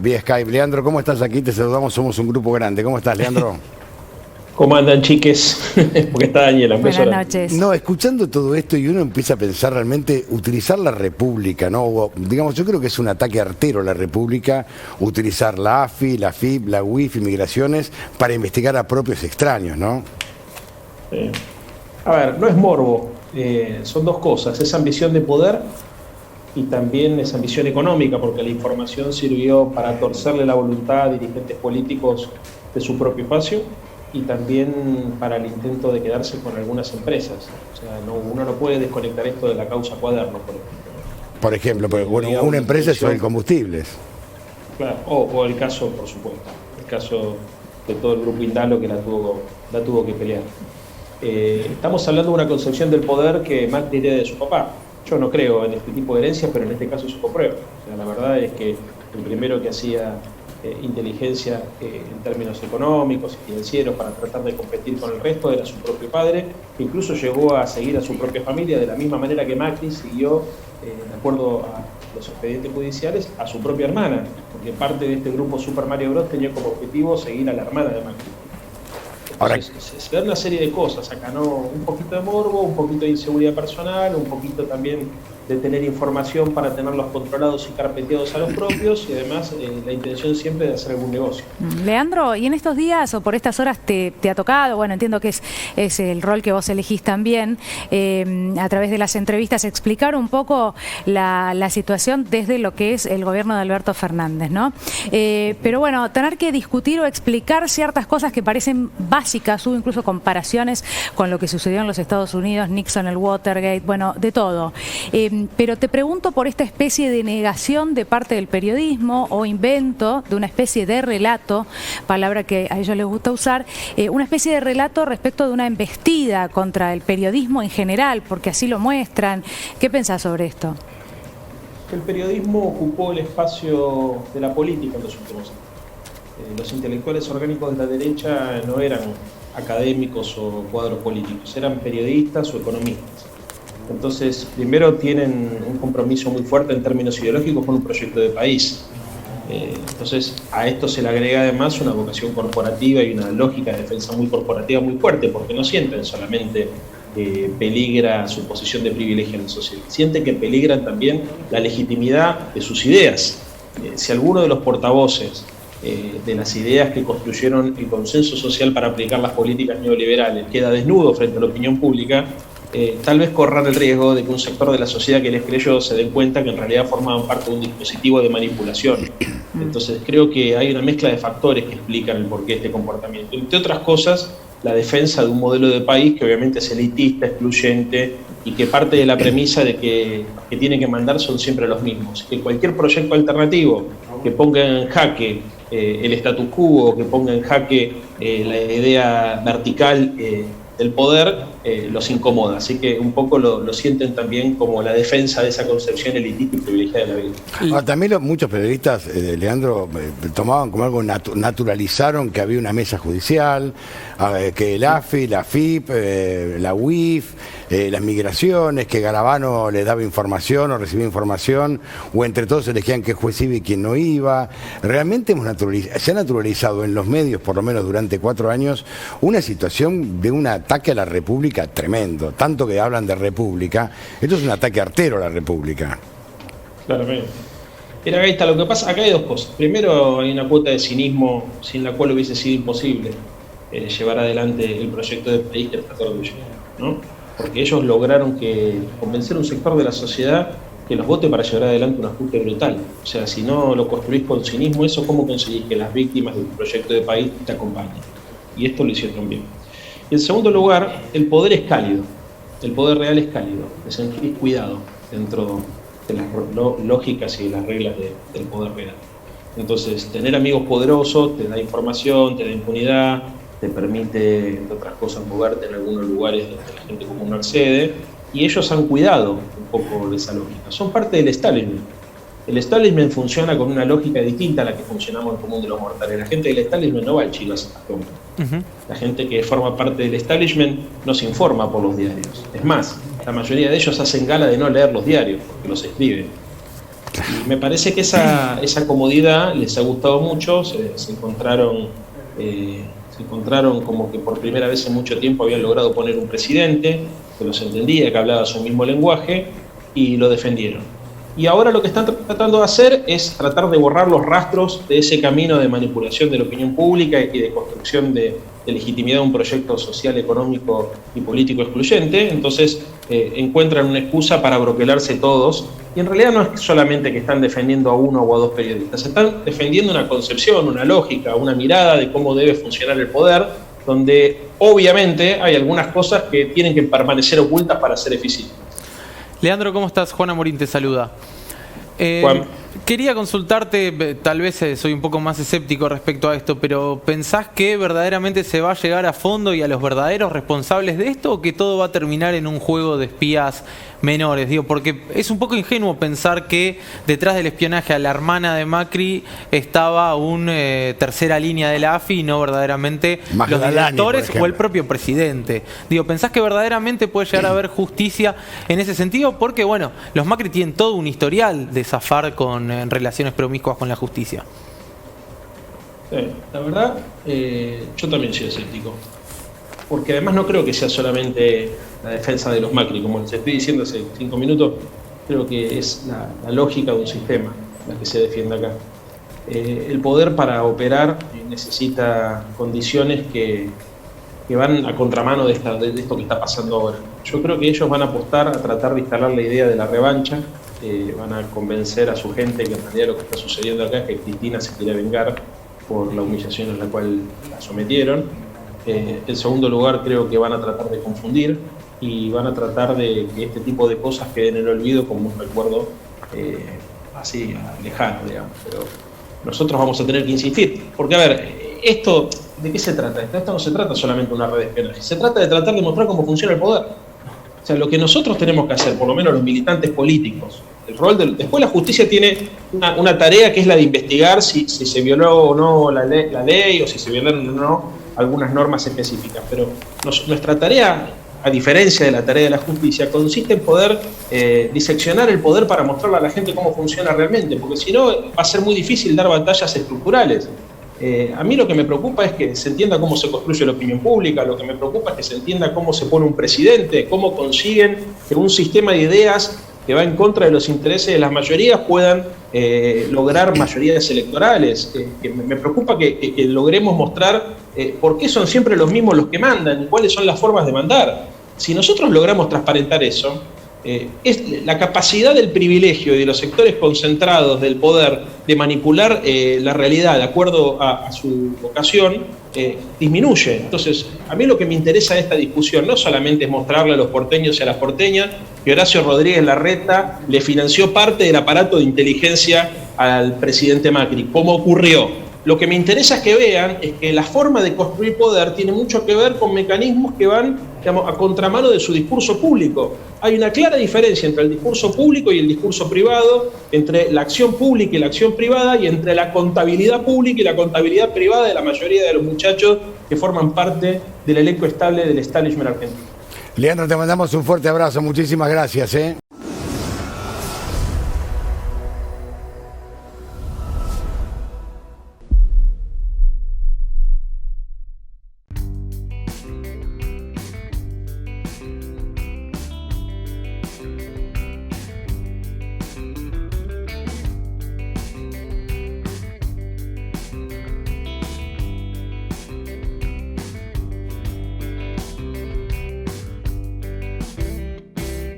vía Skype. Leandro, ¿cómo estás? Aquí te saludamos, somos un grupo grande. ¿Cómo estás, Leandro? ¿Cómo andan, chiques? Porque está Daniela. Buenas noches. No, escuchando todo esto y uno empieza a pensar realmente utilizar la República, ¿no? O, digamos, yo creo que es un ataque artero la República utilizar la AFI, la FIP, la UIF, Migraciones para investigar a propios extraños, ¿no? A ver, no es morbo, son dos cosas, es ambición de poder y también es ambición económica, porque la información sirvió para torcerle la voluntad a dirigentes políticos de su propio espacio y también para el intento de quedarse con algunas empresas. O sea, uno no puede desconectar esto de la causa Cuaderno, por ejemplo. Por ejemplo, porque, bueno, una empresa es el combustibles. Claro, o el caso, por supuesto, el caso de todo el grupo Indalo que la tuvo que pelear. Estamos hablando de una concepción del poder que Macri hereda de su papá. Yo no creo en este tipo de herencias, pero en este caso se comprueba. O sea, la verdad es que el primero que hacía inteligencia en términos económicos y financieros para tratar de competir con el resto era su propio padre, que incluso llegó a seguir a su propia familia de la misma manera que Macri siguió, de acuerdo a los expedientes judiciales, a su propia hermana, porque parte de este grupo Super Mario Bros tenía como objetivo seguir a la hermana de Macri. Entonces, se ven una serie de cosas acá, ¿no? Un poquito de morbo, un poquito de inseguridad personal, un poquito también de tener información para tenerlos controlados y carpeteados a los propios y además la intención siempre de hacer algún negocio. Leandro, ¿y en estos días o por estas horas te ha tocado, bueno, entiendo que es el rol que vos elegís también, a través de las entrevistas, explicar un poco la situación desde lo que es el gobierno de Alberto Fernández, ¿no? Pero bueno, tener que discutir o explicar ciertas cosas que parecen básicas, hubo incluso comparaciones con lo que sucedió en los Estados Unidos, Nixon, el Watergate, bueno, de todo. Pero te pregunto por esta especie de negación de parte del periodismo o invento de una especie de relato, palabra que a ellos les gusta usar, una especie de relato respecto de una embestida contra el periodismo en general, porque así lo muestran. ¿Qué pensás sobre esto? El periodismo ocupó el espacio de la política en los últimos años. Los intelectuales orgánicos de la derecha no eran académicos o cuadros políticos, eran periodistas o economistas. Entonces, primero tienen un compromiso muy fuerte en términos ideológicos con un proyecto de país. Entonces, a esto se le agrega además una vocación corporativa y una lógica de defensa muy corporativa muy fuerte, porque no sienten solamente que peligra su posición de privilegio en la sociedad, sienten que peligran también la legitimidad de sus ideas. Si alguno de los portavoces de las ideas que construyeron el consenso social para aplicar las políticas neoliberales queda desnudo frente a la opinión pública, tal vez corran el riesgo de que un sector de la sociedad que les creyó se den cuenta que en realidad formaban parte de un dispositivo de manipulación. Entonces creo que hay una mezcla de factores que explican el porqué de este comportamiento. Entre otras cosas, la defensa de un modelo de país que obviamente es elitista, excluyente y que parte de la premisa de que tienen que mandar son siempre los mismos. Que cualquier proyecto alternativo que ponga en jaque el status quo, que ponga en jaque la idea vertical del poder, los incomoda. Así que un poco lo sienten también como la defensa de esa concepción elitista y privilegiada de la vida. Ahora, también muchos periodistas, Leandro, tomaban como algo, naturalizaron que había una mesa judicial, que el AFI, la FIP, la UIF, las migraciones, que Garabano les daba información o recibía información, o entre todos elegían qué juez iba y quién no iba. Realmente se ha naturalizado en los medios, por lo menos durante 4 años, una situación de un ataque a la República tremendo. Tanto que hablan de República, esto es un ataque artero a la República. Claramente. Mira, Gaita, lo que pasa, acá hay dos cosas. Primero, hay una cuota de cinismo sin la cual hubiese sido imposible llevar adelante el proyecto de país que está todo lleno, ¿no? Porque ellos lograron convencer a un sector de la sociedad que los vote para llevar adelante un ajuste brutal. O sea, si no lo construís con cinismo, eso, ¿cómo conseguís que las víctimas del proyecto de país te acompañen? Y esto lo hicieron bien. Y en segundo lugar, el poder es cálido. El poder real es cálido. Te sentís cuidado dentro de las lógicas y de las reglas del poder real. Entonces, tener amigos poderosos te da información, te da impunidad, te permite, entre otras cosas, moverte en algunos lugares donde la gente común no accede, y ellos han cuidado un poco de esa lógica. Son parte del establishment. El establishment funciona con una lógica distinta a la que funcionamos en el común de los mortales. La gente del establishment no va al Chile a hacer compras. La gente que forma parte del establishment no se informa por los diarios. Es más, la mayoría de ellos hacen gala de no leer los diarios, porque los escriben. Y me parece que esa comodidad les ha gustado mucho, se encontraron como que por primera vez en mucho tiempo habían logrado poner un presidente que los entendía, que hablaba su mismo lenguaje, y lo defendieron. Y ahora lo que están tratando de hacer es tratar de borrar los rastros de ese camino de manipulación de la opinión pública y de construcción de legitimidad de un proyecto social, económico y político excluyente. Entonces encuentran una excusa para broquelarse todos, y en realidad no es solamente que están defendiendo a uno o a dos periodistas, están defendiendo una concepción, una lógica, una mirada de cómo debe funcionar el poder, donde obviamente hay algunas cosas que tienen que permanecer ocultas para ser eficientes. Leandro, ¿cómo estás? Juan Amorín te saluda. Juan. Quería consultarte, tal vez soy un poco más escéptico respecto a esto, pero ¿pensás que verdaderamente se va a llegar a fondo y a los verdaderos responsables de esto, o que todo va a terminar en un juego de espías menores? Digo, porque es un poco ingenuo pensar que detrás del espionaje a la hermana de Macri estaba un tercera línea de la AFI y no verdaderamente los directores o el propio presidente. Digo, ¿pensás que verdaderamente puede llegar a haber justicia en ese sentido? Porque, bueno, los Macri tienen todo un historial de zafar con relaciones promiscuas con la justicia. La verdad, yo también soy escéptico, porque además no creo que sea solamente la defensa de los Macri, como les estoy diciendo hace 5 minutos. Creo que es la lógica de un sistema la que se defiende acá. El poder para operar necesita condiciones que van a contramano de esto que está pasando ahora. Yo creo que ellos van a apostar a tratar de instalar la idea de la revancha. Van a convencer a su gente que en realidad lo que está sucediendo acá es que Cristina se quiere vengar por la humillación en la cual la sometieron. En segundo lugar, creo que van a tratar de confundir y van a tratar de que este tipo de cosas queden en el olvido como un recuerdo así lejano, digamos. Pero nosotros vamos a tener que insistir, porque a ver, esto, ¿de qué se trata? Esto no se trata solamente de una red de espionaje, se trata de tratar de mostrar cómo funciona el poder. O sea, lo que nosotros tenemos que hacer, por lo menos los militantes políticos, después la justicia tiene una tarea que es la de investigar si se violó o no la ley o si se violaron o no algunas normas específicas. Pero nuestra tarea, a diferencia de la tarea de la justicia, consiste en poder diseccionar el poder para mostrarle a la gente cómo funciona realmente, porque si no va a ser muy difícil dar batallas estructurales. A mí lo que me preocupa es que se entienda cómo se construye la opinión pública, lo que me preocupa es que se entienda cómo se pone un presidente, cómo consiguen que un sistema de ideas que va en contra de los intereses de las mayorías puedan lograr mayorías electorales. Me preocupa que logremos mostrar por qué son siempre los mismos los que mandan y cuáles son las formas de mandar. Si nosotros logramos transparentar eso, es la capacidad del privilegio y de los sectores concentrados del poder de manipular la realidad de acuerdo a su vocación disminuye. Entonces, a mí lo que me interesa de esta discusión no solamente es mostrarle a los porteños y a las porteñas que Horacio Rodríguez Larreta le financió parte del aparato de inteligencia al presidente Macri, como ocurrió. Lo que me interesa es que vean es que la forma de construir poder tiene mucho que ver con mecanismos que van, digamos, a contramano de su discurso público. Hay una clara diferencia entre el discurso público y el discurso privado, entre la acción pública y la acción privada, y entre la contabilidad pública y la contabilidad privada de la mayoría de los muchachos que forman parte del elenco estable del establishment argentino. Leandro, te mandamos un fuerte abrazo. Muchísimas gracias.